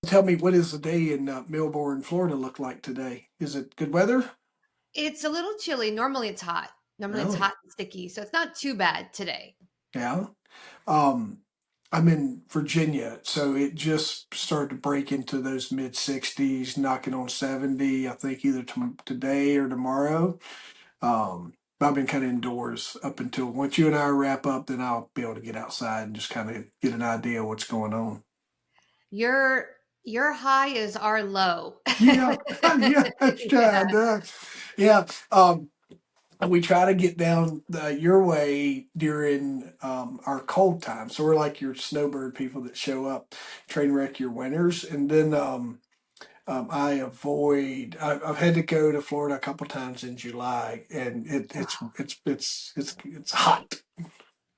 Tell me, what is the day in Melbourne, Florida look like today? Is it good weather? It's a little chilly. Normally it's hot. Normally it's Really? hot and sticky, so it's not too bad today. Yeah. Um, I'm in Virginia, so it just started to break into those mid 60s, knocking on 70, I think either today or tomorrow. But I've been kind of indoors up until once you and I wrap up, then I'll be able to get outside and just kind of get an idea of what's going on. Your your high is our low. Yeah, yeah, that's Yeah. right. Yeah. And we try to get down your way during our cold time. So we're like your snowbird people that show up, train wreck your winters. And then I've had to go to Florida a couple times in July, and it's hot.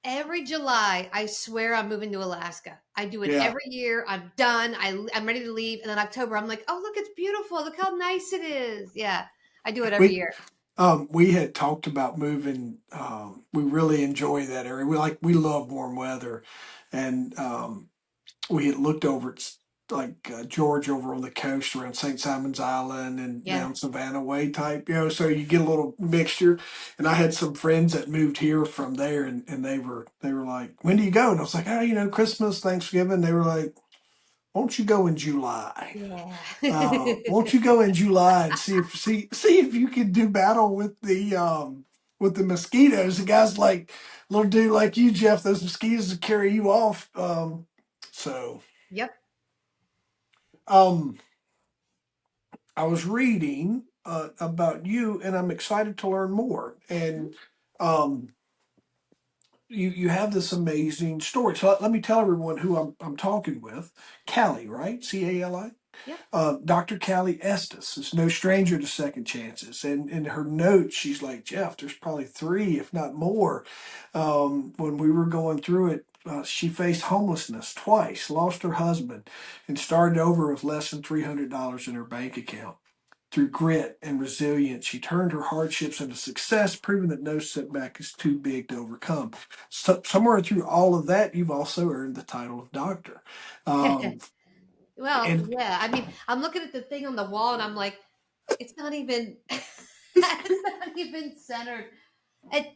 Every July, I swear I'm moving to Alaska. I do it Yeah. every year. I'm done. I'm ready to leave. And then October, I'm like, oh, look, it's beautiful. Look how nice it is. Yeah, I do it every We year. we had talked about moving. We really enjoy that area. We love warm weather, and we had looked over at like George over on the coast around St. Simon's Island and Yeah. down Savannah Way type, so you get a little mixture. And I had some friends that moved here from there, and they were like, "When do you go?" And I was like, "Oh, Christmas, Thanksgiving." They were like, "Won't you go in July? Yeah. Won't you go in July and see if you can do battle with the mosquitoes?" The guy's like, "Little dude like you, Jeff, those mosquitoes will carry you off." So. Yep. Um, I was reading about you, and I'm excited to learn more. And um, you have this amazing story. So let me tell everyone who I'm talking with. Cali, right? CALI. Yep. Dr. Cali Estes is no stranger to second chances. And in her notes, she's like, Jeff, there's probably three, if not more. When we were going through it, she faced homelessness twice, lost her husband, and started over with less than $300 in her bank account. Through grit and resilience, she turned her hardships into success, proving that no setback is too big to overcome. So, somewhere through all of that, you've also earned the title of doctor. Um, Well, and yeah. I mean, I'm looking at the thing on the wall and I'm like, it's not even it's not even centered. And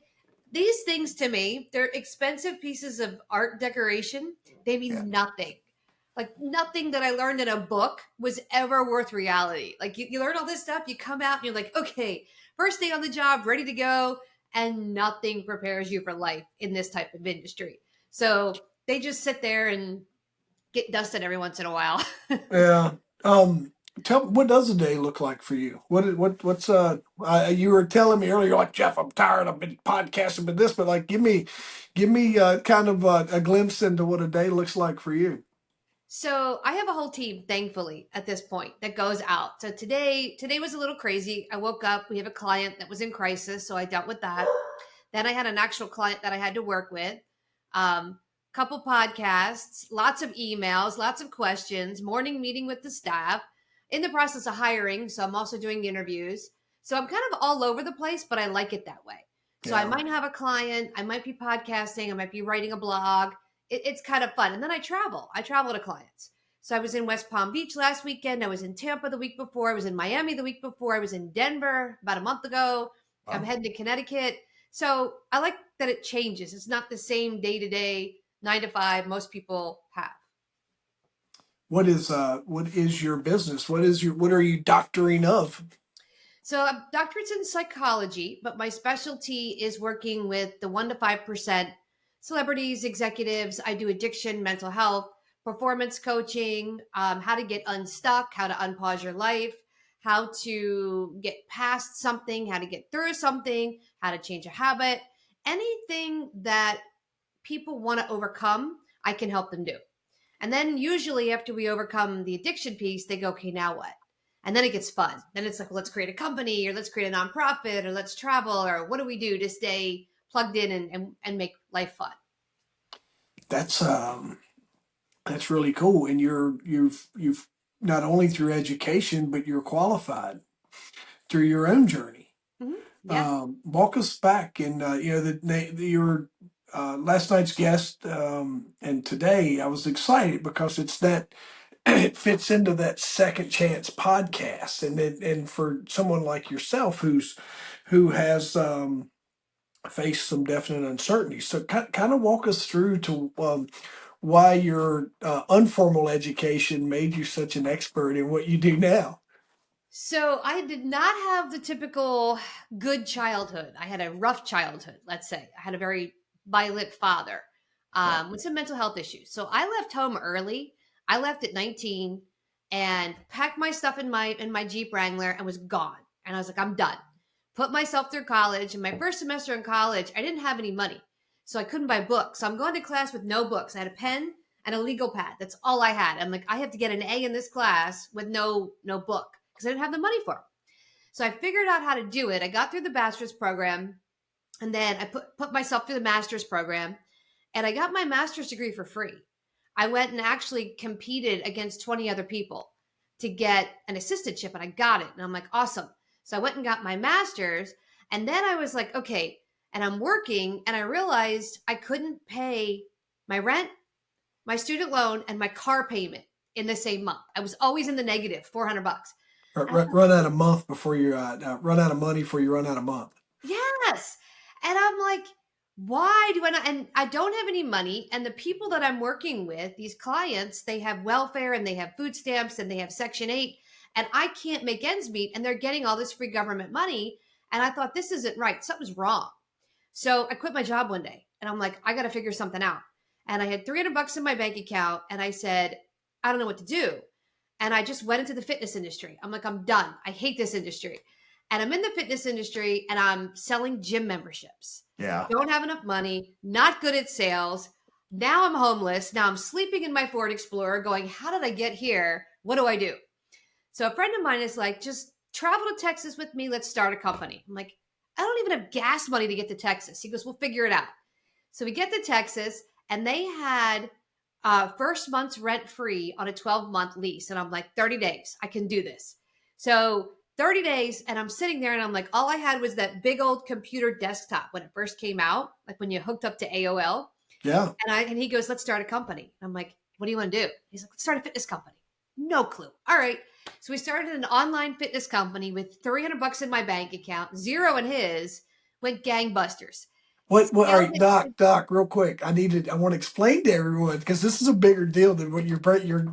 these things to me, they're expensive pieces of art decoration. They yeah, mean nothing. Like nothing that I learned in a book was ever worth reality. Like you learn all this stuff, you come out and you're like, okay, first day on the job, ready to go, and nothing prepares you for life in this type of industry. So they just sit there and get dusted every once in a while. yeah. Tell what does a day look like for you? What's you were telling me earlier, like Jeff, I'm tired. I've been podcasting with this, but like, give me kind of a glimpse into what a day looks like for you. So I have a whole team, thankfully, at this point that goes out. So today was a little crazy. I woke up. We have a client that was in crisis, so I dealt with that. Then I had an actual client that I had to work with. Couple podcasts, lots of emails, lots of questions. Morning meeting with the staff. In the process of hiring, so I'm also doing interviews. So I'm kind of all over the place, but I like it that way. So I Yeah. might have a client, I might be podcasting, I might be writing a blog, it's kind of fun. And then I travel. I travel to clients. So I was in West Palm Beach last weekend. I was in Tampa the week before. I was in Miami the week before. I was in Denver about a month ago. I'm Wow. heading to Connecticut. So I like that it changes. It's not the same day to day, 9 to 5 most people have. What is your business? What are you doctoring of? So I'm doctorates in psychology, but my specialty is working with the 1 to 5% celebrities, executives. I do addiction, mental health, performance coaching, how to get unstuck, how to unpause your life, how to get past something, how to get through something, how to change a habit, anything that people want to overcome, I can help them do. And then usually after we overcome the addiction piece, they go, okay, now what? And then it gets fun. Then it's like, well, let's create a company or let's create a nonprofit or let's travel or what do we do to stay plugged in and make life fun? That's that's really cool. And you've not only through education, but you're qualified through your own journey. Yeah. Walk us back, and your last night's guest, and today I was excited because it's that. it fits into that second chance podcast, and for someone like yourself who has faced some definite uncertainty. So kind of walk us through to why your unformal education made you such an expert in what you do now. So I did not have the typical good childhood. I had a rough childhood, let's say. I had a very violent father Yeah. with some mental health issues. So I left home early. I left at 19 and packed my stuff in my Jeep Wrangler and was gone. And I was like, I'm done. Put myself through college. And my first semester in college, I didn't have any money. So I couldn't buy books. So I'm going to class with no books. I had a pen and a legal pad. That's all I had. I'm like, I have to get an A in this class with no book because I didn't have the money for it. So I figured out how to do it. I got through the bachelor's program, and then I put myself through the master's program, and I got my master's degree for free. I went and actually competed against 20 other people to get an assistantship, and I got it. And I'm like, awesome. So I went and got my master's, and then I was like, okay, and I'm working, and I realized I couldn't pay my rent, my student loan, and my car payment in the same month. I was always in the negative, $400. Run out of month before you run out of money before you run out of month. Yes. And I'm like, why do I not? And I don't have any money. And the people that I'm working with, these clients, they have welfare and they have food stamps and they have Section 8. And I can't make ends meet. And they're getting all this free government money. And I thought, this isn't right. Something's wrong. So I quit my job one day and I'm like, I got to figure something out. And I had $300 in my bank account. And I said, I don't know what to do. And I just went into the fitness industry. I'm like, I'm done. I hate this industry. And I'm in the fitness industry and I'm selling gym memberships. Yeah. Don't have enough money, not good at sales. Now I'm homeless. Now I'm sleeping in my Ford Explorer going, how did I get here? What do I do? So a friend of mine is like, just travel to Texas with me. Let's start a company. I'm like, I don't even have gas money to get to Texas. He goes, we'll figure it out. So we get to Texas and they had first month's rent free on a 12-month lease. And I'm like, 30 days, I can do this. So 30 days. And I'm sitting there and I'm like, all I had was that big old computer desktop when it first came out, like when you hooked up to AOL. Yeah. And he goes, let's start a company. I'm like, what do you want to do? He's like, let's start a fitness company. No clue. All right. So we started an online fitness company with $300 in my bank account, zero in his, went gangbusters. What, all right, Doc, real quick. I want to explain to everyone because this is a bigger deal than what you're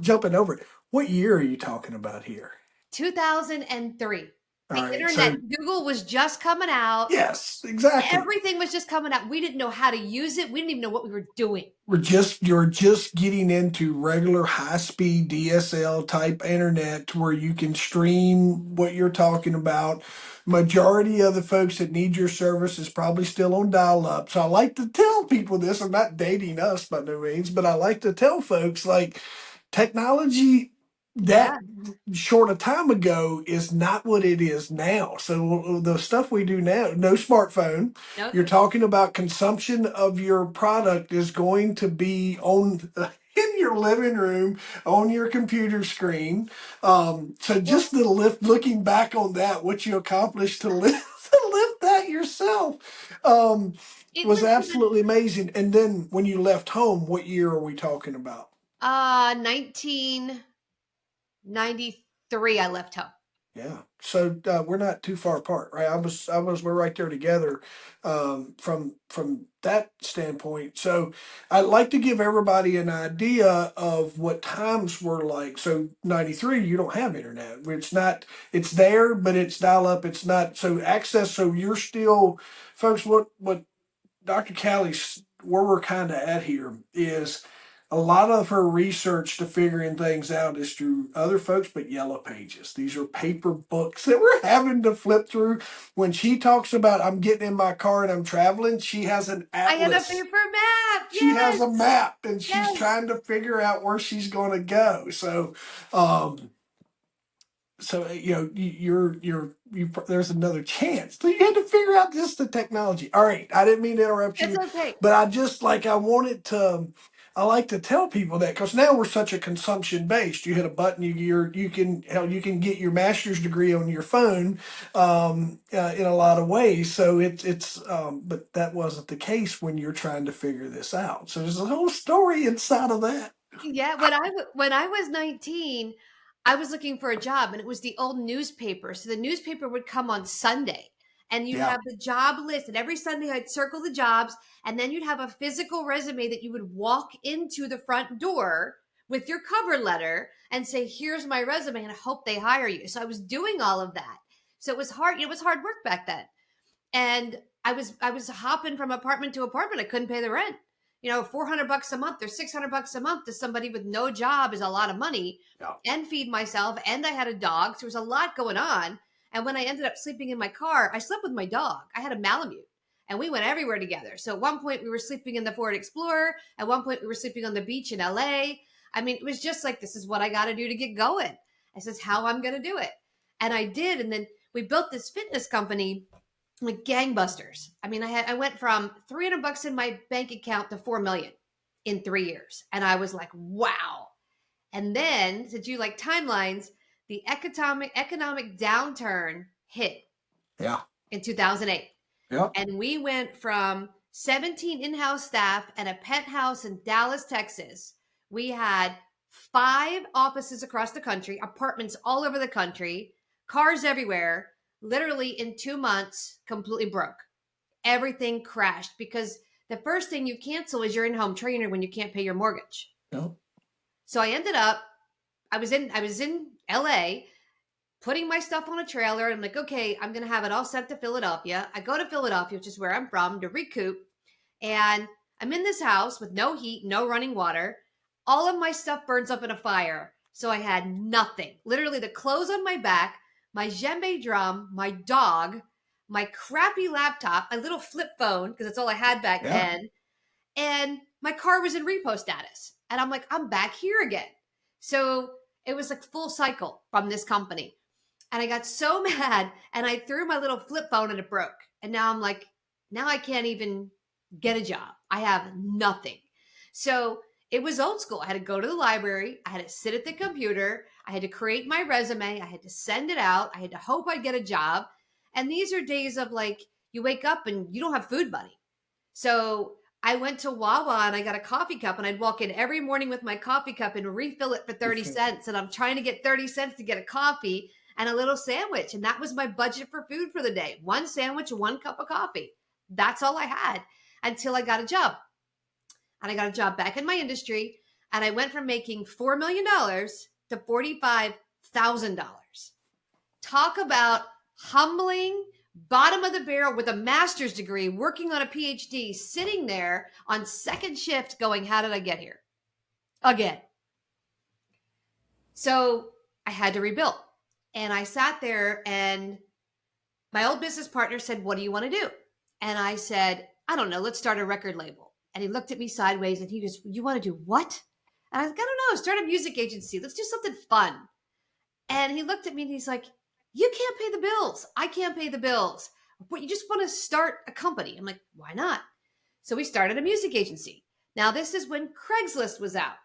jumping over it. What year are you talking about here? 2003. The All right, internet, so Google was just coming out. yes, exactly. Everything was just coming out. We didn't know how to use it. We didn't even know what we were doing. You're just getting into regular high-speed DSL type internet to where you can stream what you're talking about. Majority of the folks that need your service is probably still on dial-up. So I like to tell people this. I'm not dating us by no means, but I like to tell folks like technology Yeah. that short a time ago is not what it is now. So the stuff we do now, no smartphone. Nope. You're talking about consumption of your product is going to be on in your living room on your computer screen. So just the looking back on that, what you accomplished to lift to lift that yourself It was was absolutely amazing. And then when you left home, what year are we talking about? 1993. I left home. Yeah, so we're not too far apart, right? We're right there together from that standpoint. So I'd like to give everybody an idea of what times were like. So 93, you don't have internet. It's not, it's there, but it's dial up. It's not, so access, so you're still, folks, what Dr. Callie's, where we're kind of at here is a lot of her research to figuring things out is through other folks, but yellow pages. These are paper books that we're having to flip through. When she talks about I'm getting in my car and I'm traveling, she has an I had a atlas. paper map. She has a map and she's Yes. trying to figure out where she's going to go. So, you know, there's another chance. So you had to figure out just the technology. All right, I didn't mean to interrupt you, It's okay. but I like to tell people that because now we're such a consumption based. You hit a button, you can get your master's degree on your phone in a lot of ways. So but that wasn't the case when you're trying to figure this out. So there's a whole story inside of that. Yeah, when I was 19, I was looking for a job and it was the old newspaper. So the newspaper would come on Sunday and you'd Yeah. have the job list, and every Sunday I'd circle the jobs, and then you'd have a physical resume that you would walk into the front door with your cover letter and say, "Here's my resume and I hope they hire you." So I was doing all of that. So it was hard, it was hard work back then. And I was hopping from apartment to apartment. I couldn't pay the rent. $400 a month or $600 a month to somebody with no job is a lot of money, Yeah. and feed myself. And I had a dog. So there was a lot going on. And when I ended up sleeping in my car, I slept with my dog. I had a Malamute and we went everywhere together. So at one point we were sleeping in the Ford Explorer. At one point we were sleeping on the beach in LA. I mean, it was just like, this is what I got to do to get going. This is how I'm going to do it. And I did. And then we built this fitness company like gangbusters. I mean, I went from $300 in my bank account to 4 million in 3 years. And I was like, wow. And then, since you like timelines, the economic downturn hit Yeah. in 2008. Yeah. And we went from 17 in-house staff and a penthouse in Dallas, Texas. We had 5 offices across the country, apartments all over the country, cars everywhere. Literally in 2 months, completely broke. Everything crashed because the first thing you cancel is your in-home trainer when you can't pay your mortgage. Yeah. So I ended up, I was in LA, putting my stuff on a trailer. I'm like, okay, I'm going to have it all sent to Philadelphia. I go to Philadelphia, which is where I'm from, to recoup. And I'm in this house with no heat, no running water. All of my stuff burns up in a fire. So I had nothing. Literally the clothes on my back, my djembe drum, my dog, my crappy laptop, my little flip phone, because that's all I had back then. And my car was in repo status. And I'm like, I'm back here again. So it was like full cycle from this company. And I got so mad and I threw my little flip phone and it broke. And now I'm like, now I can't even get a job. I have nothing. So it was old school. I had to go to the library. I had to sit at the computer. I had to create my resume. I had to send it out. I had to hope I'd get a job. And these are days of like, you wake up and you don't have food money. So I went to Wawa and I got a coffee cup, and I'd walk in every morning with my coffee cup and refill it for 30 cents. And I'm trying to get 30 cents to get a coffee and a little sandwich. And that was my budget for food for the day. 1 sandwich, 1 cup of coffee. That's all I had until I got a job. And I got a job back in my industry. And I went from making $4 million to $45,000. Talk about humbling, bottom of the barrel with a master's degree, working on a PhD, sitting there on second shift going, how did I get here? Again. So I had to rebuild. And I sat there and my old business partner said, what do you want to do? And I said, I don't know, let's start a record label. And he looked at me sideways and he goes, you want to do what? And I was like, I don't know, start a music agency. Let's do something fun. And he looked at me and he's like, you can't pay the bills. I can't pay the bills. But you just want to start a company. I'm like, why not? So we started a music agency. Now, this is when Craigslist was out.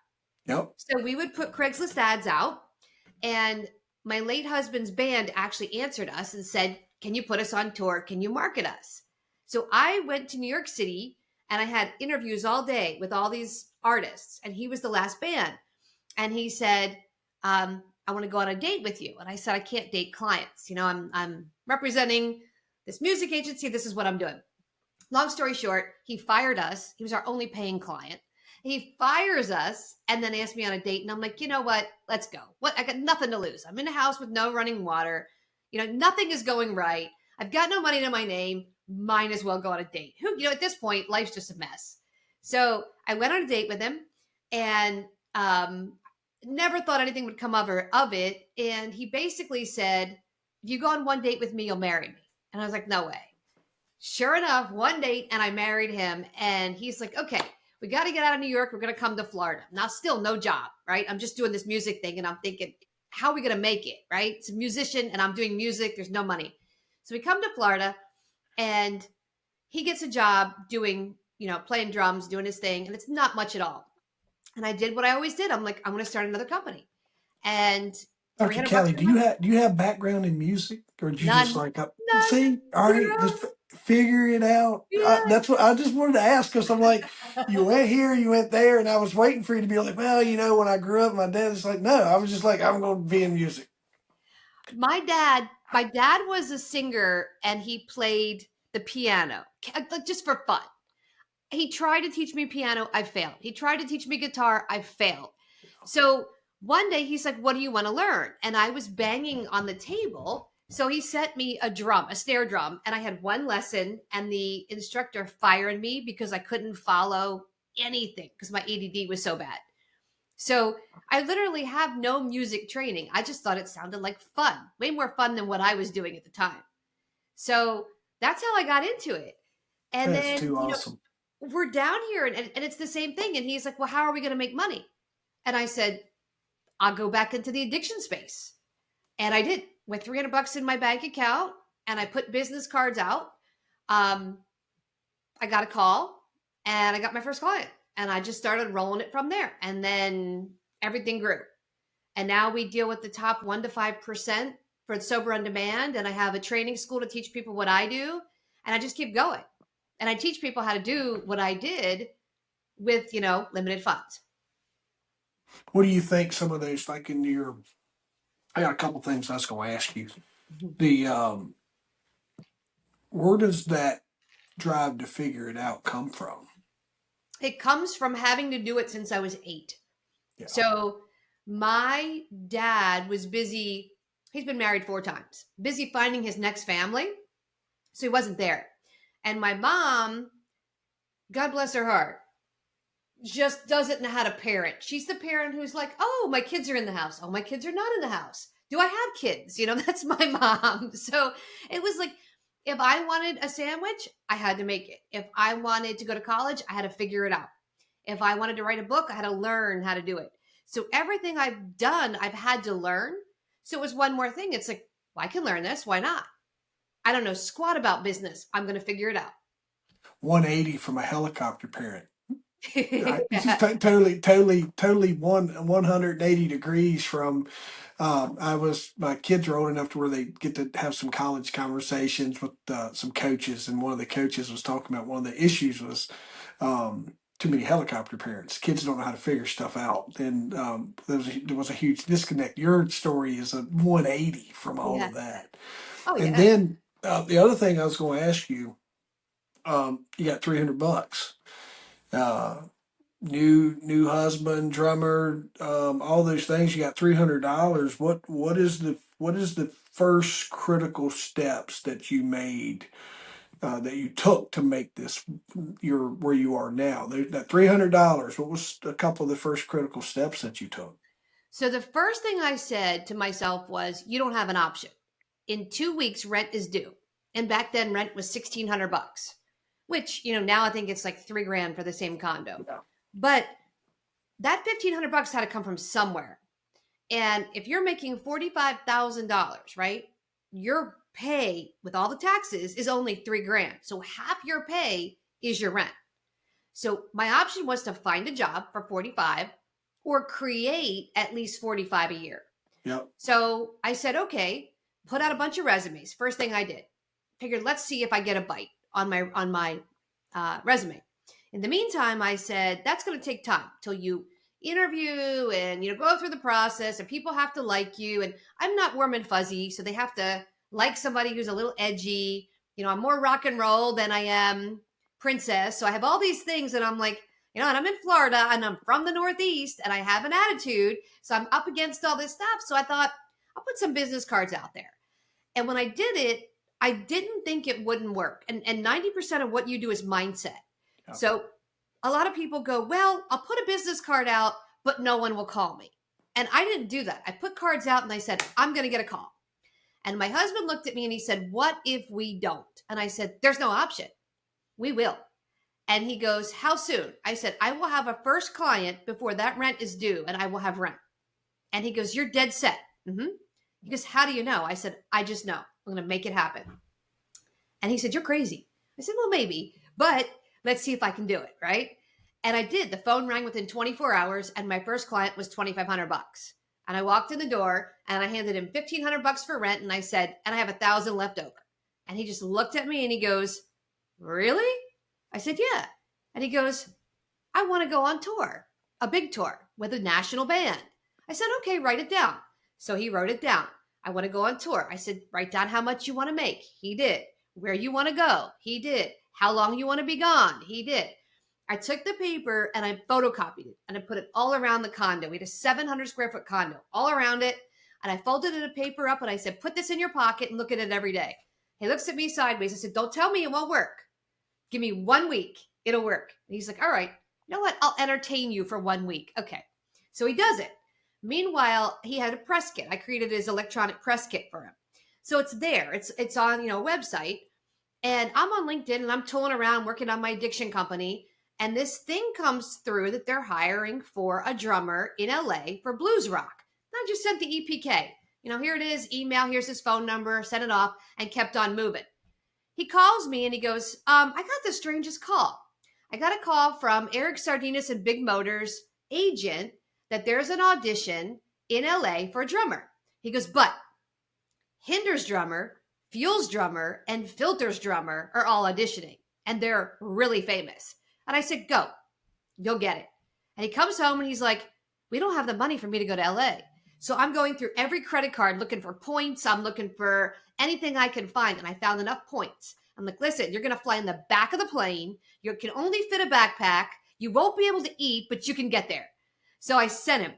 Yep. So we would put Craigslist ads out. And my late husband's band actually answered us and said, can you put us on tour? Can you market us? So I went to New York City and I had interviews all day with all these artists. And he was the last band. And he said, I want to go on a date with you. And I said, I can't date clients. I'm representing this music agency. This is what I'm doing. Long story short, he fired us. He was our only paying client. He fires us and then asked me on a date. And I'm like, you know what? Let's go. I got nothing to lose. I'm in a house with no running water. Nothing is going right. I've got no money to my name. Might as well go on a date. At this point, life's just a mess. So I went on a date with him and never thought anything would come of it. And he basically said, if you go on one date with me, you'll marry me. And I was like, no way. Sure enough, one date and I married him. And he's like, okay, we got to get out of New York. We're going to come to Florida. Now, still no job, right? I'm just doing this music thing. And I'm thinking, how are we going to make it, right? It's a musician and I'm doing music. There's no money. So we come to Florida and he gets a job doing, playing drums, doing his thing. And it's not much at all. And I did what I always did. I'm like, I'm going to start another company. And Dr. 300 bucks Kelly, a month? do you have background in music, or did you just None. like None. see? All right, Zero. just figure it out. Yeah. That's what I just wanted to ask, because I'm like, you went here, you went there, and I was waiting for you to be like, well, when I grew up, my dad was like, no, I was just like, I'm going to be in music. My dad was a singer and he played the piano just for fun. He tried to teach me piano. I failed. He tried to teach me guitar. I failed. So one day he's like, what do you want to learn? And I was banging on the table. So he sent me a snare drum, and I had one lesson, and the instructor fired me because I couldn't follow anything because my ADD was so bad. So I literally have no music training. I just thought it sounded like fun, way more fun than what I was doing at the time. So that's how I got into it. And That's then, too awesome. we're down here, and it's the same thing. And he's like, well, how are we going to make money? And I said, I'll go back into the addiction space. And I did, with 300 bucks in my bank account, and I put business cards out. Um, I got a call and I got my first client, and I just started rolling it from there. And then everything grew. And now we deal with the top 1 to 5% for sober on demand. And I have a training school to teach people what I do. And I just keep going. And I teach people how to do what I did with, limited funds. What do you think some of those, like in your, I got a couple things I was going to ask you. The, where does that drive to figure it out come from? It comes from having to do it since I was 8. Yeah. So my dad was busy. He's been married 4 times, busy finding his next family. So he wasn't there. And my mom, God bless her heart, just doesn't know how to parent. She's the parent who's like, oh, my kids are in the house. Oh, my kids are not in the house. Do I have kids? That's my mom. So it was like, if I wanted a sandwich, I had to make it. If I wanted to go to college, I had to figure it out. If I wanted to write a book, I had to learn how to do it. So everything I've done, I've had to learn. So it was one more thing. It's like, well, I can learn this. Why not? I don't know squat about business. I'm going to figure it out. 180 from a helicopter parent. Right? It's just Yeah. totally 180 degrees from. My kids are old enough to where they get to have some college conversations with some coaches, and one of the coaches was talking about one of the issues was too many helicopter parents. Kids don't know how to figure stuff out, and there was a huge disconnect. Your story is a 180 from all Yeah. of that, Oh, and yeah. then the other thing I was going to ask you, you got 300 bucks. Uh, new husband, drummer, all those things. You got $300. What is the first critical steps that you made, that you took to make this your where you are now? That $300. What was a couple of the first critical steps that you took? So the first thing I said to myself was, you don't have an option. In 2 weeks, rent is due. And back then rent was 1,600 bucks, which, now I think it's like $3,000 for the same condo. Yeah. But that 1,500 bucks had to come from somewhere. And if you're making $45,000, right, your pay with all the taxes is only $3,000. So half your pay is your rent. So my option was to find a job for 45 or create at least 45 a year. Yep. So I said, okay, put out a bunch of resumes. First thing I did, figured, let's see if I get a bite on my resume. In the meantime, I said, that's going to take time till you interview and go through the process, and people have to like you. And I'm not warm and fuzzy, so they have to like somebody who's a little edgy. I'm more rock and roll than I am princess. So I have all these things, and I'm like, and I'm in Florida, and I'm from the Northeast, and I have an attitude. So I'm up against all this stuff. So I thought, I'll put some business cards out there. And when I did it, I didn't think it wouldn't work. And 90% of what you do is mindset. Yeah. So a lot of people go, well, I'll put a business card out, but no one will call me. And I didn't do that. I put cards out and I said, I'm going to get a call. And my husband looked at me and he said, what if we don't? And I said, there's no option. We will. And he goes, how soon? I said, I will have a first client before that rent is due, and I will have rent. And he goes, you're dead set. Mm-hmm. He goes, how do you know? I said, I just know. I'm going to make it happen. And he said, you're crazy. I said, well, maybe, but let's see if I can do it. Right. And I did. The phone rang within 24 hours, and my first client was 2,500 bucks. And I walked in the door and I handed him $1,500 for rent. And I said, and I have 1,000 left over. And he just looked at me and he goes, really? I said, yeah. And he goes, I want to go on tour, a big tour with a national band. I said, okay, write it down. So he wrote it down. I want to go on tour. I said, write down how much you want to make. He did. Where you want to go. He did. How long you want to be gone. He did. I took the paper and I photocopied it and I put it all around the condo. We had a 700 square foot condo all around it. And I folded the paper up and I said, put this in your pocket and look at it every day. He looks at me sideways. I said, don't tell me it won't work. Give me 1 week. It'll work. And he's like, all right, you know what? I'll entertain you for 1 week. Okay. So he does it. Meanwhile, he had a press kit. I created his electronic press kit for him. So it's there. It's on, a website. And I'm on LinkedIn and I'm tooling around working on my addiction company. And this thing comes through that they're hiring for a drummer in LA for blues rock. And I just sent the EPK. Here it is, email, here's his phone number, sent it off and kept on moving. He calls me and he goes, I got the strangest call. I got a call from Eric Sardinas and Big Motors agent that there's an audition in LA for a drummer. He goes, but Hinder's drummer, Fuel's drummer, and Filter's drummer are all auditioning. And they're really famous. And I said, go, you'll get it. And he comes home and he's like, we don't have the money for me to go to LA. So I'm going through every credit card looking for points. I'm looking for anything I can find. And I found enough points. I'm like, listen, you're going to fly in the back of the plane. You can only fit a backpack. You won't be able to eat, but you can get there. So I sent him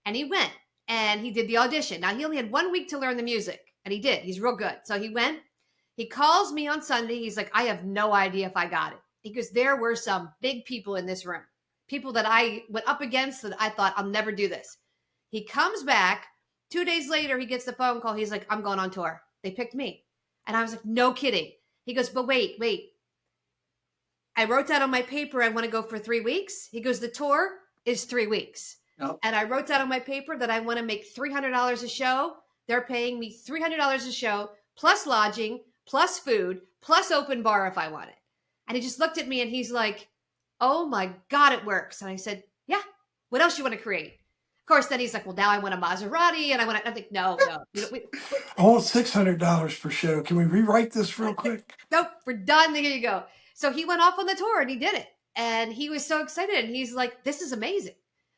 and he went and he did the audition. Now he only had 1 week to learn the music and he did. He's real good. So he went, he calls me on Sunday. He's like, I have no idea if I got it. He goes, there were some big people in this room, people that I went up against that I thought I'll never do this. He comes back 2 days later. He gets the phone call. He's like, I'm going on tour. They picked me. And I was like, no kidding. He goes, but wait. I wrote down on my paper, I want to go for 3 weeks. He goes, the tour is 3 weeks. Yep. And I wrote down on my paper that I want to make $300 a show. They're paying me $300 a show, plus lodging, plus food, plus open bar if I want it. And he just looked at me and he's like, oh my God, it works. And I said, yeah, what else you want to create? Of course, then he's like, well, now I want a Maserati. And I think, no. I want $600 per show. Can we rewrite this real quick? Nope, we're done. There you go. So he went off on the tour and he did it. And he was so excited. And he's like, this is amazing.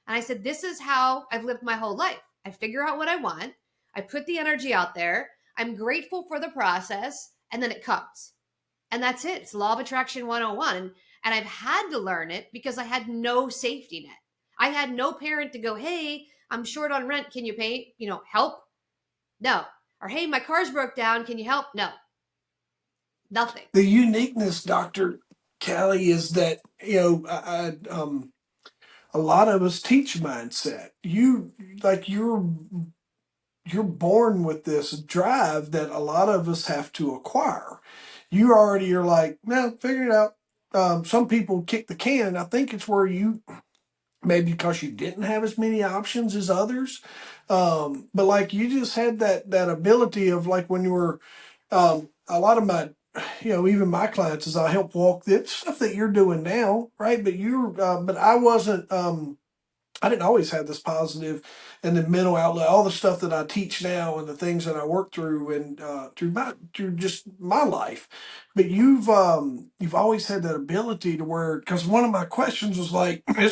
And I said, this is how I've lived my whole life. I figure out what I want. I put the energy out there. I'm grateful for the process. And then it comes. And that's it. It's law of attraction 101. And I've had to learn it because I had no safety net. I had no parent to go, hey, I'm short on rent. Can you pay, help? No. Or, hey, my car's broke down. Can you help? No. Nothing. The uniqueness, Dr. Cali, is that, a lot of us teach mindset. You're born with this drive that a lot of us have to acquire. You already are like, well, figure it out. Some people kick the can. I think it's where you, maybe because you didn't have as many options as others. But like you just had that ability of like when you were, a lot of my, even my clients as I help walk the stuff that you're doing now, right? But I wasn't, I didn't always have this positive and the mental outlet, all the stuff that I teach now and the things that I work through and through just my life. But you've always had that ability to where, because one of my questions was like, I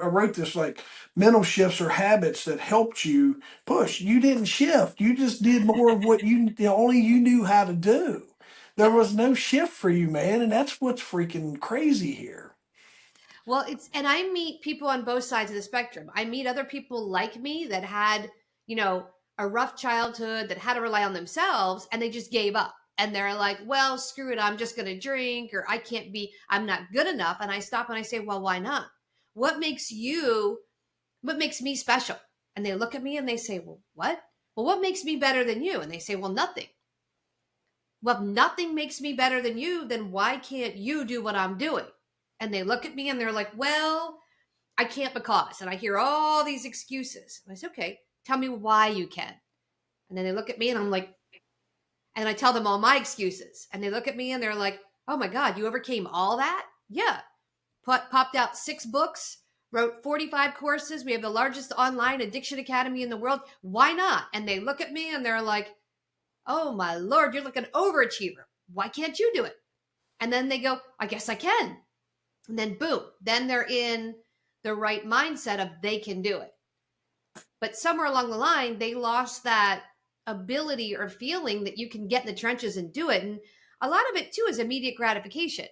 wrote this like mental shifts or habits that helped you push. You didn't shift. You just did more of what only you knew how to do. There was no shift for you, man. And that's what's freaking crazy here. Well, and I meet people on both sides of the spectrum. I meet other people like me that had, a rough childhood, that had to rely on themselves, and they just gave up. And they're like, well, screw it. I'm just going to drink, or I'm not good enough. And I stop and I say, well, why not? What makes me special? And they look at me and they say, well, what? Well, what makes me better than you? And they say, well, nothing. Well, if nothing makes me better than you, then why can't you do what I'm doing? And they look at me and they're like, well, I can't because. And I hear all these excuses. And I say, okay, tell me why you can. And then they look at me and I'm like, and I tell them all my excuses. And they look at me and they're like, oh my God, you overcame all that? Yeah. Popped out 6 books, wrote 45 courses. We have the largest online addiction academy in the world. Why not? And they look at me and they're like, oh my Lord, you're like an overachiever. Why can't you do it? And then they go, I guess I can. And then boom, then they're in the right mindset of they can do it. But somewhere along the line, they lost that ability or feeling that you can get in the trenches and do it. And a lot of it too is immediate gratification.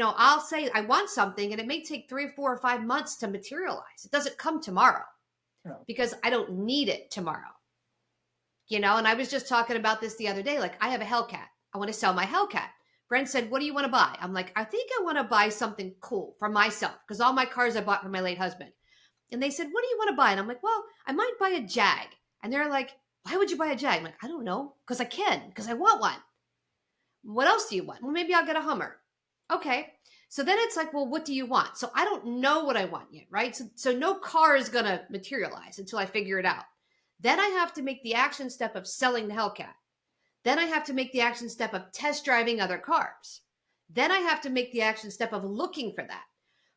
I'll say I want something and it may take 3 or 4 or 5 months to materialize. It doesn't come tomorrow because I don't need it tomorrow. And I was just talking about this the other day. Like, I have a Hellcat. I want to sell my Hellcat. Brent said, what do you want to buy? I'm like, I think I want to buy something cool for myself because all my cars I bought for my late husband. And they said, what do you want to buy? And I'm like, well, I might buy a Jag. And they're like, why would you buy a Jag? I'm like, I don't know, because I can, because I want one. What else do you want? Well, maybe I'll get a Hummer. Okay. So then it's like, well, what do you want? So I don't know what I want yet, right? So no car is going to materialize until I figure it out. Then I have to make the action step of selling the Hellcat. Then I have to make the action step of test driving other cars. Then I have to make the action step of looking for that.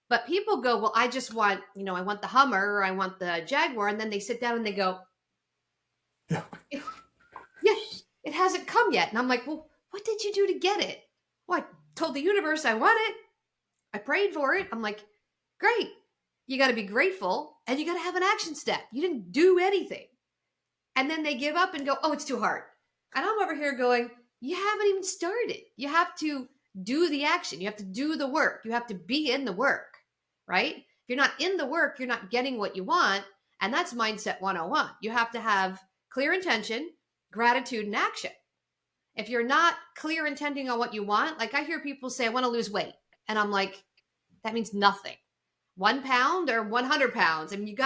But people go, well, I just want, I want the Hummer or I want the Jaguar. And then they sit down and they go, Yeah. It hasn't come yet. And I'm like, well, what did you do to get it? Well, I told the universe I want it. I prayed for it. I'm like, great. You got to be grateful and you got to have an action step. You didn't do anything. And then they give up and go, oh, it's too hard. And I'm over here going, you haven't even started. You have to do the action. You have to do the work. You have to be in the work, right? If you're not in the work, you're not getting what you want. And that's mindset 101. You have to have clear intention, gratitude, and action. If you're not clear intending on what you want, like I hear people say, I want to lose weight. And I'm like, that means nothing. 1 pound or 100 pounds. I mean,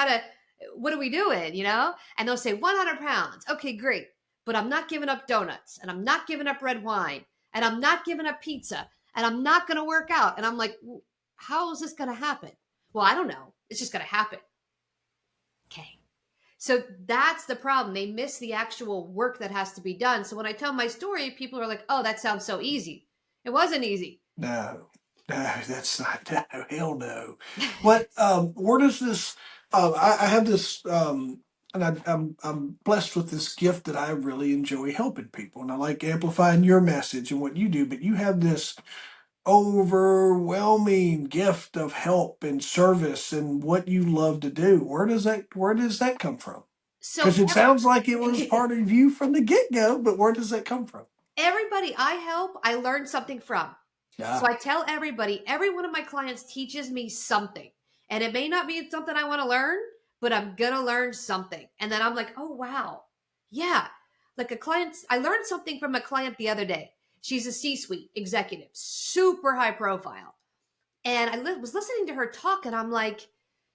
what are we doing, And they'll say 100 pounds. Okay, great. But I'm not giving up donuts and I'm not giving up red wine and I'm not giving up pizza and I'm not going to work out. And I'm like, well, how is this going to happen? Well, I don't know. It's just going to happen. Okay. So that's the problem. They miss the actual work that has to be done. So when I tell my story, people are like, oh, that sounds so easy. It wasn't easy. No, that's not, no, hell no. What, where does this, I have this, and I'm blessed with this gift that I really enjoy helping people. And I like amplifying your message and what you do, but you have this overwhelming gift of help and service and what you love to do. Where does that come from? So Because it sounds like it was part of you from the get-go, but where does that come from? Everybody I help, I learn something from. Yeah. So I tell everybody, every one of my clients teaches me something. And it may not be something I want to learn, but I'm going to learn something. And then I'm like, oh, wow. Yeah. Like I learned something from a client the other day. She's a C-suite executive, super high profile. And I was listening to her talk and I'm like,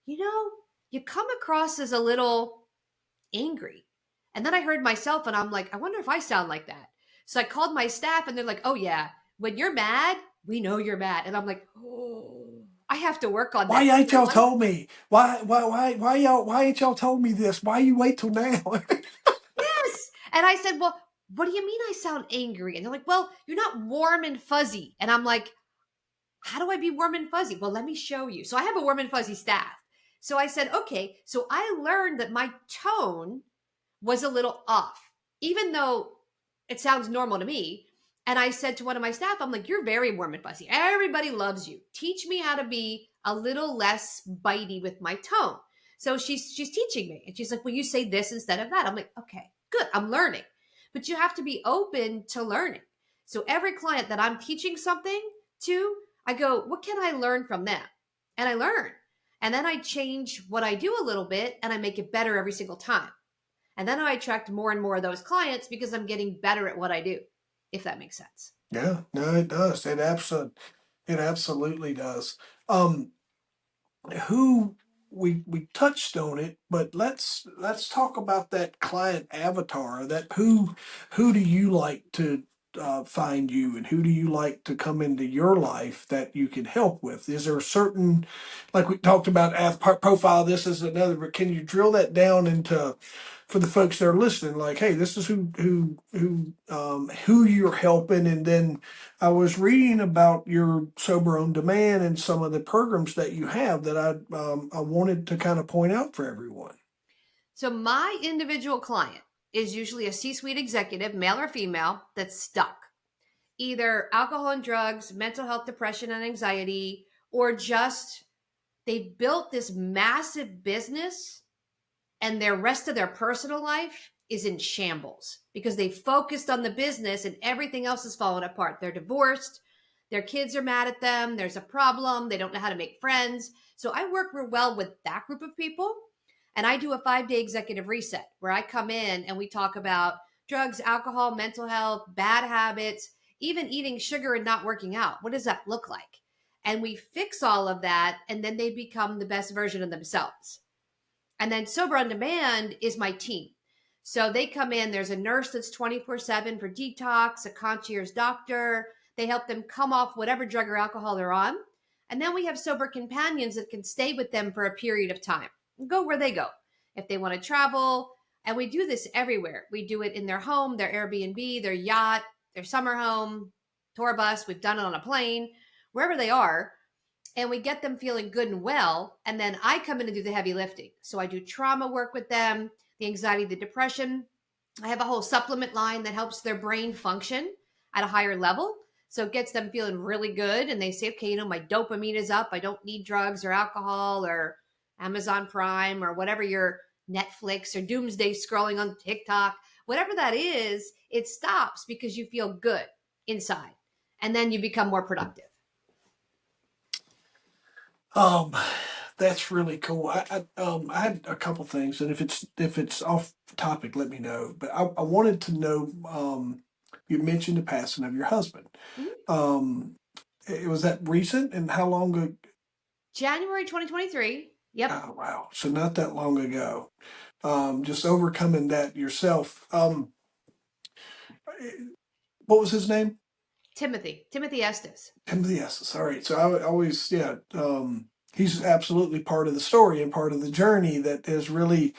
you come across as a little angry. And then I heard myself and I'm like, I wonder if I sound like that. So I called my staff and they're like, oh yeah, when you're mad, we know you're mad. And I'm like, oh, I have to work on that. Why ain't y'all told me? Why ain't y'all told me this? Why you wait till now? Yes. And I said, well, what do you mean I sound angry? And they're like, well, you're not warm and fuzzy. And I'm like, how do I be warm and fuzzy? Well, let me show you. So I have a warm and fuzzy staff. So I said, okay, so I learned that my tone was a little off, even though it sounds normal to me. And I said to one of my staff, I'm like, you're very warm and fuzzy. Everybody loves you. Teach me how to be a little less bitey with my tone. So she's teaching me. And she's like, well, you say this instead of that. I'm like, okay, good. I'm learning. But you have to be open to learning. So every client that I'm teaching something to, I go, what can I learn from them? And I learn. And then I change what I do a little bit and I make it better every single time. And then I attract more and more of those clients because I'm getting better at what I do, if that makes sense. Yeah, no, it does. It absolutely does. Who we touched on it, but let's talk about that client avatar. That who do you like to find you, and who do you like to come into your life that you can help with? Is there a certain, like we talked about, profile this as another, but can you drill that down into, for the folks that are listening, like, hey, this is who you're helping, and then I was reading about your Sober on Demand and some of the programs that you have that I wanted to kind of point out for everyone. So my individual client is usually a C-suite executive, male or female, that's stuck. Either alcohol and drugs, mental health, depression and anxiety, or just they built this massive business and their rest of their personal life is in shambles because they focused on the business and everything else is falling apart. They're divorced. Their kids are mad at them. There's a problem. They don't know how to make friends. So I work real well with that group of people. And I do a 5-day executive reset where I come in and we talk about drugs, alcohol, mental health, bad habits, even eating sugar and not working out. What does that look like? And we fix all of that, and then they become the best version of themselves. And then Sober on Demand is my team. So they come in, there's a nurse that's 24/7 for detox, a concierge doctor. They help them come off whatever drug or alcohol they're on. And then we have sober companions that can stay with them for a period of time. Go where they go. If they want to travel, and we do this everywhere. We do it in their home, their Airbnb, their yacht, their summer home, tour bus. We've done it on a plane, wherever they are. And we get them feeling good and well. And then I come in and do the heavy lifting. So I do trauma work with them, the anxiety, the depression. I have a whole supplement line that helps their brain function at a higher level. So it gets them feeling really good. And they say, okay, my dopamine is up. I don't need drugs or alcohol or Amazon Prime or whatever your Netflix or doomsday scrolling on TikTok, whatever that is, it stops because you feel good inside. And then you become more productive. That's really cool. I had a couple things, and if it's off topic, let me know. But I wanted to know. You mentioned the passing of your husband. Mm-hmm. Was that recent, and how long ago? January 2023. Yep. Oh, wow. So not that long ago. Just overcoming that yourself. What was his name? Timothy Estes. Timothy Estes. All right. So I always, yeah, he's absolutely part of the story and part of the journey that has really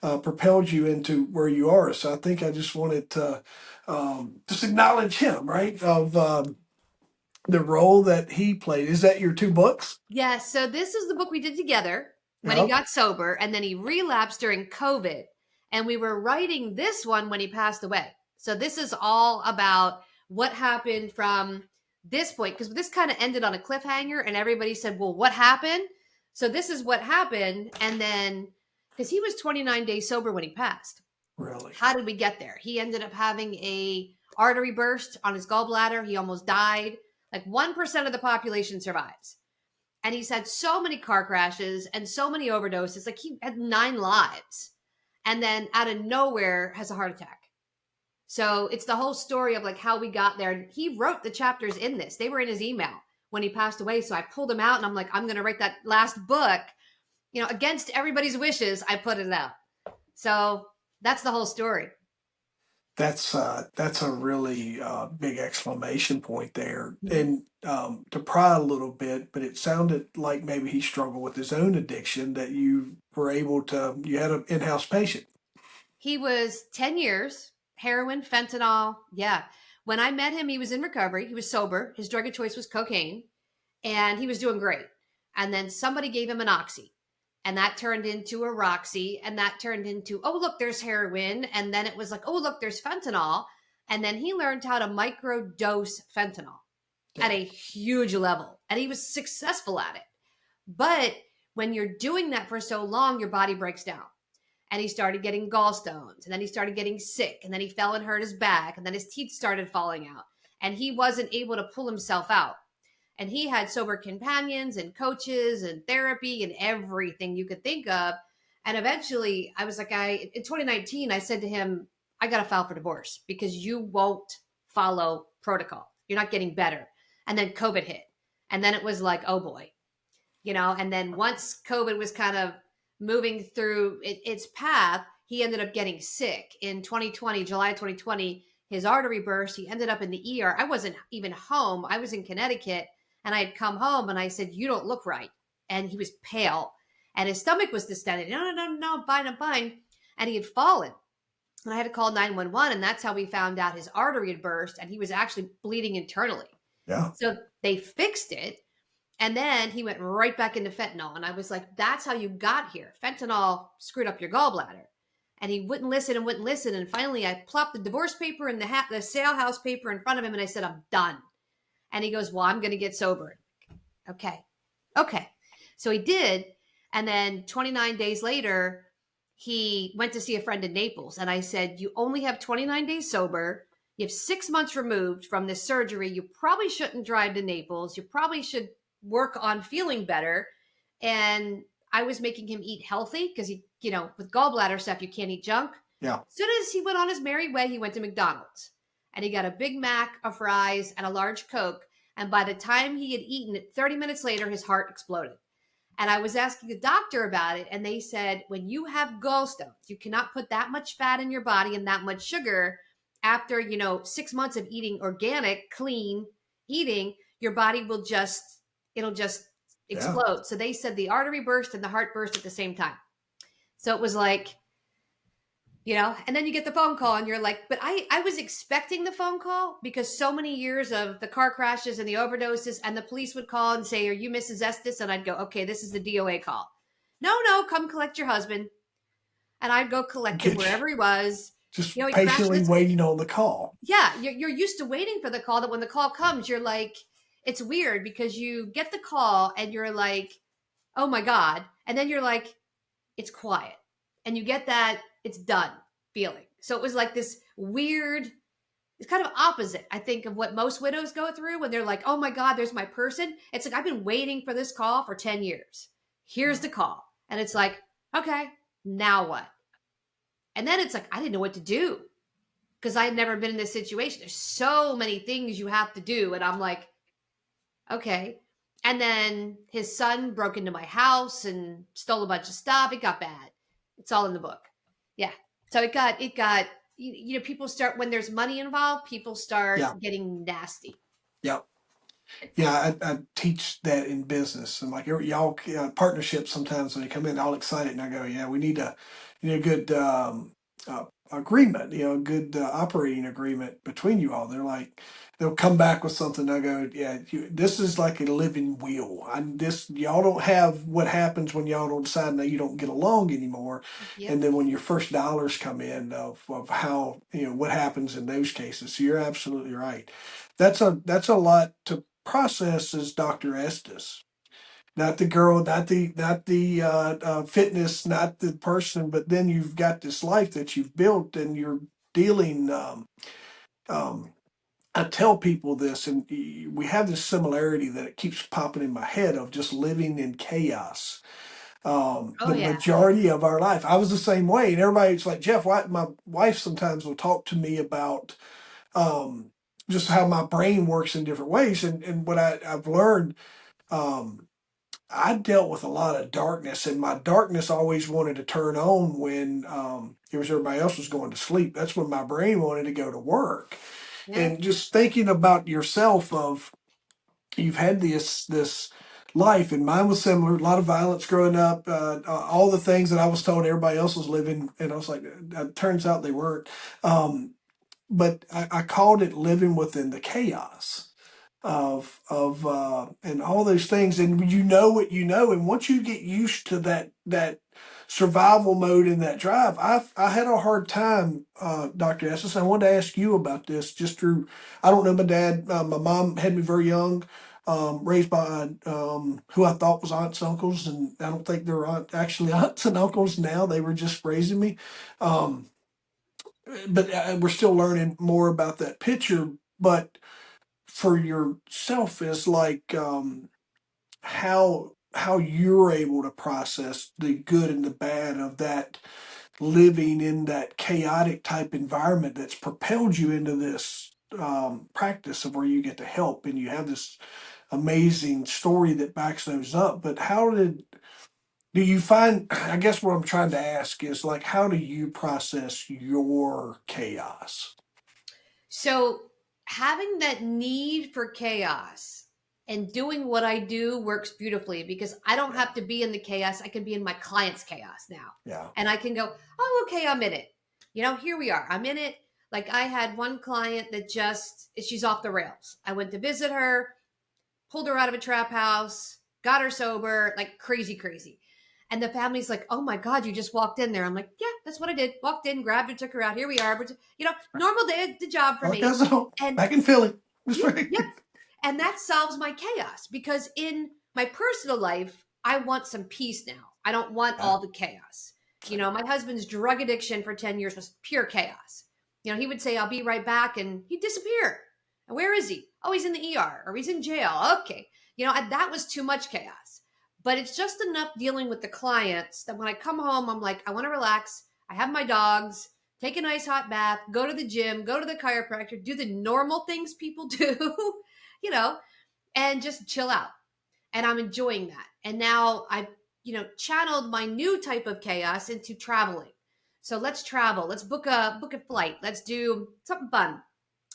propelled you into where you are. So I think I just wanted to just acknowledge him, right? Of the role that he played. Is that your two books? Yes. So this is the book we did together when he Yep. got sober, and then he relapsed during COVID. And we were writing this one when he passed away. So this is all about what happened from this point, because this kind of ended on a cliffhanger and everybody said, well, what happened? So this is what happened. And then, because he was 29 days sober when he passed. Really? How did we get there? He ended up having a artery burst on his gallbladder. He almost died. Like 1% of the population survives. And he's had so many car crashes and so many overdoses. Like he had 9 lives. And then out of nowhere has a heart attack. So it's the whole story of like how we got there. And he wrote the chapters in this. They were in his email when he passed away. So I pulled them out and I'm like, I'm going to write that last book. Against everybody's wishes, I put it out. So that's the whole story. That's a really big exclamation point there. And to pry a little bit, but it sounded like maybe he struggled with his own addiction that you were able to, you had an in-house patient. He was 10 years, heroin, fentanyl. Yeah. When I met him, he was in recovery. He was sober. His drug of choice was cocaine, and he was doing great. And then somebody gave him an oxy, and that turned into a Roxy, and that turned into, oh, look, there's heroin. And then it was like, oh, look, there's fentanyl. And then he learned how to microdose fentanyl at a huge level, and he was successful at it. But when you're doing that for so long, your body breaks down. And he started getting gallstones, and then he started getting sick, and then he fell and hurt his back, and then his teeth started falling out, and he wasn't able to pull himself out. And he had sober companions and coaches and therapy and everything you could think of. And eventually I was like, in 2019, I said to him, I got to file for divorce because you won't follow protocol. You're not getting better. And then COVID hit. And then it was like, oh boy, and then once COVID was kind of moving through its path, he ended up getting sick in 2020, July 2020. his artery burst. He ended up in the ER. I wasn't even home. I was in Connecticut, and I had come home, and I said, "You don't look right." And he was pale, and his stomach was distended. No, no, no, no, fine, I'm fine. And he had fallen. And I had to call 911, and that's how we found out his artery had burst, and he was actually bleeding internally. Yeah. So they fixed it, and then he went right back into fentanyl. And I was like, that's how you got here. Fentanyl screwed up your gallbladder. And he wouldn't listen and wouldn't listen. And finally, I plopped the divorce paper and the sale house paper in front of him, and I said, I'm done. And he goes, well, I'm going to get sober. Okay. So he did. And then 29 days later, he went to see a friend in Naples. And I said, you only have 29 days sober. You have 6 months removed from this surgery. You probably shouldn't drive to Naples. You probably should work on feeling better. And I was making him eat healthy because he, with gallbladder stuff, you can't eat junk. Yeah. As soon as he went on his merry way, he went to McDonald's and he got a Big Mac, a fries, and a large Coke. And by the time he had eaten it, 30 minutes later, his heart exploded. And I was asking the doctor about it, and they said, when you have gallstones, you cannot put that much fat in your body and that much sugar. After, 6 months of eating organic, clean eating, your body will it'll just explode. So they said the artery burst and the heart burst at the same time. So it was like, and then you get the phone call and you're like, but I was expecting the phone call because so many years of the car crashes and the overdoses, and the police would call and say, are you Mrs. Estes? And I'd go, okay, this is the DOA call. No, come collect your husband. And I'd go collect him wherever he was. Just patiently waiting on the call. Yeah, you're used to waiting for the call, that when the call comes, you're like, it's weird because you get the call and you're like, oh my God. And then you're like, it's quiet. And you get that it's done feeling. So it was like this weird, it's kind of opposite, I think, of what most widows go through when they're like, oh my God, there's my person. It's like, I've been waiting for this call for 10 years. Here's the call. And it's like, okay, now what? And then it's like, I didn't know what to do because I had never been in this situation. There's so many things you have to do. And I'm like, okay. And then his son broke into my house and stole a bunch of stuff. It got bad. It's all in the book. Yeah. So it got, people start, when there's money involved, people start getting nasty. Yep. Yeah, I teach that in business, and like y'all partnerships. Sometimes when they come in all excited, and I go, "Yeah, we need a good agreement, a good operating agreement between you all." They're like, they'll come back with something. I go, "Yeah, this is like a living will. Y'all don't have what happens when y'all don't decide that you don't get along anymore, and then when your first dollars come in of how what happens in those cases." So you're absolutely right. That's a lot to process as Dr. Estes. Not the girl, not the fitness, not the person, but then you've got this life that you've built, and you're dealing. I tell people this, and we have this similarity that it keeps popping in my head of just living in chaos. Majority of our life, I was the same way, and everybody's like, Jeff, my wife sometimes will talk to me about just how my brain works in different ways, and what I've learned. I dealt with a lot of darkness, and my darkness always wanted to turn on when it was everybody else was going to sleep. That's when my brain wanted to go to work. Yeah. And just thinking about yourself of, you've had this life, and mine was similar. A lot of violence growing up, all the things that I was told everybody else was living, and I was like, it turns out they weren't. But I called it living within the chaos of and all those things, and you know what you know, and once you get used to that survival mode and that drive, I had a hard time, Dr. Estes. I wanted to ask you about this just through, I don't know my dad, my mom had me very young, raised by who I thought was aunts and uncles, and I don't think they're actually aunts and uncles now. They were just raising me, but we're still learning more about that picture. But for yourself is like how you're able to process the good and the bad of that, living in that chaotic type environment that's propelled you into this practice of where you get to help, and you have this amazing story that backs those up. But do you find, I guess what I'm trying to ask is, like, how do you process your chaos? So having that need for chaos and doing what I do works beautifully because I don't Yeah. have to be in the chaos. I can be in my client's chaos now. Yeah. And I can go, oh, okay, I'm in it. Here we are. I'm in it. Like I had one client that she's off the rails. I went to visit her, pulled her out of a trap house, got her sober, like crazy, crazy. And the family's like, oh my God, you just walked in there. I'm like, yeah, that's what I did. Walked in, grabbed her, took her out. Here we are. Normal day at the job for Like me. that's all. And Back in Philly. That's yeah, right. yep. And that solves my chaos because in my personal life, I want some peace now. I don't want Yeah. all the chaos. My husband's drug addiction for 10 years was pure chaos. He would say, I'll be right back, and he'd disappear. And where is he? Oh, he's in the ER or he's in jail. Okay. That was too much chaos. But it's just enough dealing with the clients that when I come home, I'm like, I want to relax. I have my dogs, take a nice hot bath, go to the gym, go to the chiropractor, do the normal things people do, you know, and just chill out. And I'm enjoying that. And now I've, channeled my new type of chaos into traveling. So let's travel. Let's book a flight. Let's do something fun.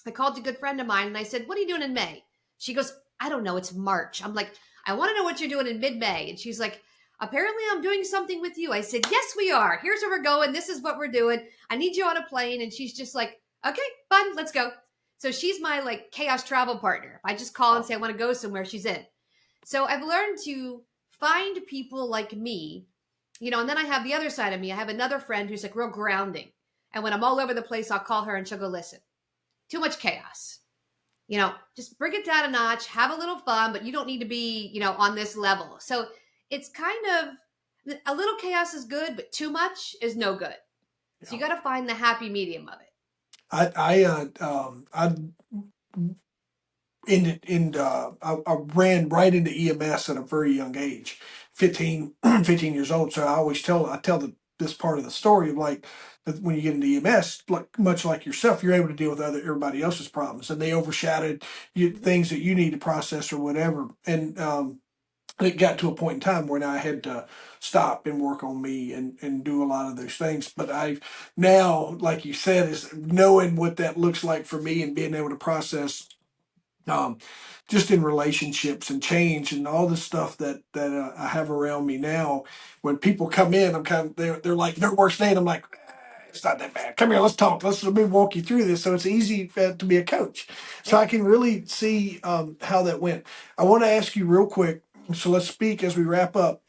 I called a good friend of mine and I said, what are you doing in May? She goes, I don't know. It's March. I'm like, I want to know what you're doing in mid-May. And she's like, apparently I'm doing something with you. I said, yes, we are. Here's where we're going. This is what we're doing. I need you on a plane. And she's just like, okay, fun. Let's go. So she's my like chaos travel partner. If I just call and say I want to go somewhere, she's in. So I've learned to find people like me, and then I have the other side of me. I have another friend who's like real grounding. And when I'm all over the place, I'll call her and she'll go, listen, too much chaos. Just bring it down a notch, have a little fun, but you don't need to be, on this level. So it's kind of a little chaos is good, but too much is no good. So you got to find the happy medium of it. I I ran right into EMS at a very young age, 15, 15 years old. So I tell this part of the story of like that when you get into EMS, like much like yourself, you're able to deal with everybody else's problems, and they overshadowed things that you need to process or whatever. And it got to a point in time when I had to stop and work on me and do a lot of those things. But I now, like you said, is knowing what that looks like for me and being able to process um, just in relationships and change and all the stuff that I have around me now. When people come in, I'm kind of they're like their worst day, and I'm like, it's not that bad. Come here, let's talk. Let me walk you through this. So it's easy to be a coach. So Yep. I can really see how that went. I want to ask you real quick. So let's speak as we wrap up.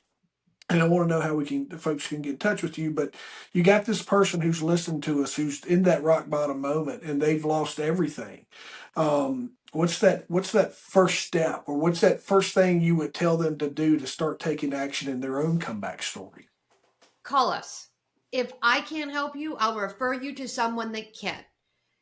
And I want to know how the folks can get in touch with you. But you got this person who's listening to us, who's in that rock bottom moment, and they've lost everything. What's that? What's that first step, or what's that first thing you would tell them to do to start taking action in their own comeback story? Call us. If I can't help you, I'll refer you to someone that can.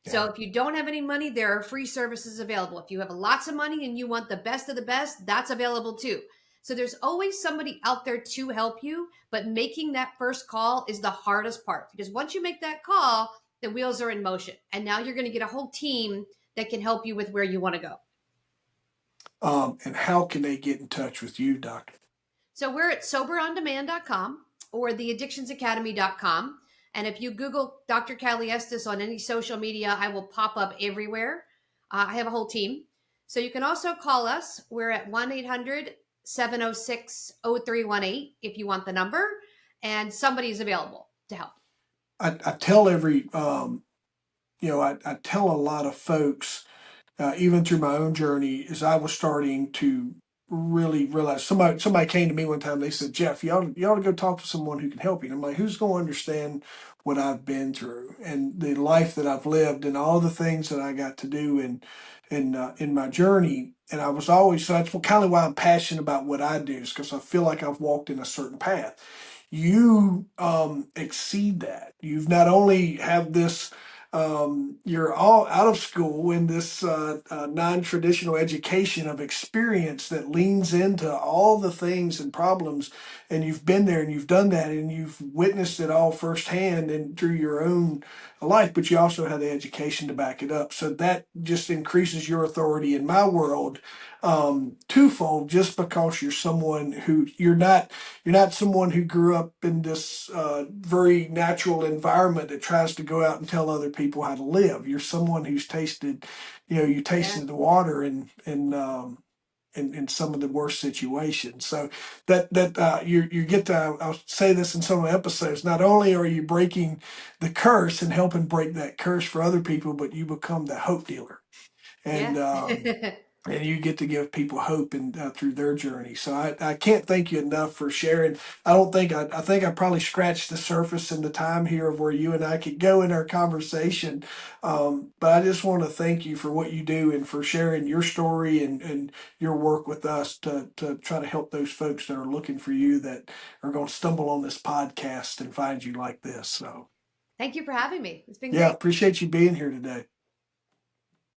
So Yeah. if you don't have any money, there are free services available. If you have lots of money and you want the best of the best, that's available too. So there's always somebody out there to help you, but making that first call is the hardest part because once you make that call, the wheels are in motion. And now you're going to get a whole team that can help you with where you want to go. And how can they get in touch with you, Doctor? So we're at soberondemand.com or theaddictionsacademy.com. And if you Google Dr. Cali Estes on any social media, I will pop up everywhere. I have a whole team. So you can also call us. We're at 1-800-706-0318 if you want the number, and somebody's available to help. I tell I tell a lot of folks, even through my own journey, as I was starting to really realize somebody came to me one time. They said, Jeff, you ought to go talk to someone who can help you. And I'm like, who's going to understand what I've been through and the life that I've lived and all the things that I got to do in my journey. And I was always, so that's kind of why I'm passionate about what I do, is because I feel like I've walked in a certain path. You exceed that. You've not only have this, you're all out of school in this non-traditional education of experience that leans into all the things and problems and you've been there and you've done that and you've witnessed it all firsthand and through your own life, but you also have the education to back it up. So that just increases your authority in my world twofold, just because you're someone who you're not someone who grew up in this very natural environment that tries to go out and tell other people how to live. You're someone who's tasted, you Yeah. tasted the water in some of the worst situations. So you get to, I'll say this in some of the episodes. Not only are you breaking the curse and helping break that curse for other people, but you become the hope dealer. And Yeah. and you get to give people hope and through their journey. So I can't thank you enough for sharing. I think I probably scratched the surface in the time here of where you and I could go in our conversation. But I just want to thank you for what you do and for sharing your story and your work with us to try to help those folks that are looking for you, that are going to stumble on this podcast and find you like this. So Thank you for having me. It's been yeah, great. appreciate you being here today.